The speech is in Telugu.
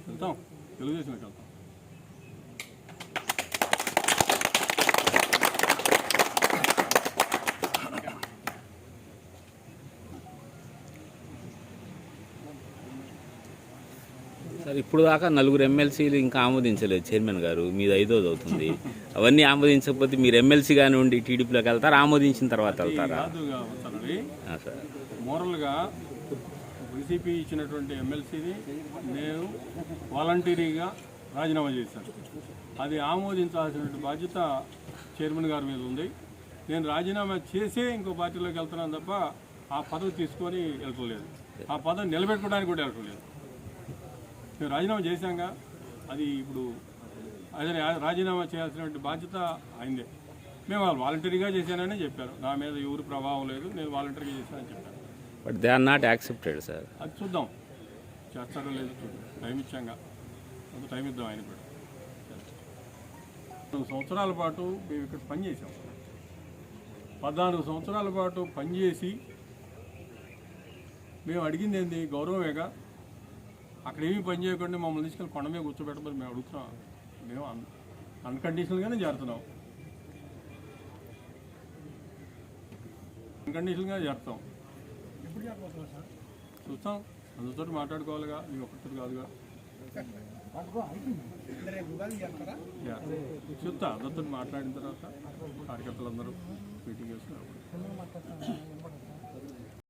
వెళ్తాం, తెలుగుదేశంకి వెళ్తాం. సార్ ఇప్పుడు దాకా 4 ఎమ్మెల్సీలు ఇంకా ఆమోదించలేదు చైర్మన్ గారు, మీది 5వ అవుతుంది. అవన్నీ ఆమోదించకపోతే మీరు ఎమ్మెల్సీగానే ఉండి టీడీపీలోకి వెళ్తారా, ఆమోదించిన తర్వాత వెళ్తారా? సార్ మోరల్గా వైసీపీ ఇచ్చినటువంటి ఎమ్మెల్సీని నేను వాలంటీరీగా రాజీనామా చేశాను. అది ఆమోదించాల్సినటువంటి బాధ్యత చైర్మన్ గారి మీద ఉంది. నేను రాజీనామా చేసే ఇంకో పార్టీలోకి వెళ్తున్నాను తప్ప ఆ పదవి తీసుకొని వెళ్ళట్లేదు, ఆ పదవి నిలబెట్టుకోవడానికి కూడా వెళ్ళట్లేదు. మేము రాజీనామా చేశాంగా, అది ఇప్పుడు అదే రాజీనామా చేయాల్సినటువంటి బాధ్యత అయిందే. మేము వాళ్ళు వాలంటరీగా చేశానని చెప్పారు, నా మీద ఎవరు ప్రభావం లేదు, నేను వాలంటరీగా చేశానని చెప్పాను. But they are not accepted sir. అది చూద్దాం, చేస్తారో లేదో చూద్దాం. టైం ఇచ్చాంగా, అంత టైం ఇద్దాం. ఆయన కూడా 14 సంవత్సరాల పాటు మేము ఇక్కడ పనిచేసాం. 14 సంవత్సరాల పాటు పనిచేసి మేము అడిగింది ఏంది? గౌరవమేగా. అక్కడ ఏమీ పని చేయకుండా మమ్మల్ని తీసుకెళ్ళి కొండ మీద కూర్చోబెట్టమని మేము అడుగుతున్నాం. మేము అన్కండిషనల్గానే చేరుతున్నాం, అన్కండిషనల్గా చేరుతాం. చూస్తాం, అందరితో మాట్లాడుకోవాలిగా, నీ ఒక్కరితో కాదుగా. చూస్తా, అందరితో మాట్లాడిన తర్వాత కార్యకర్తలందరూ మీటింగ్ వేసుకున్నారు.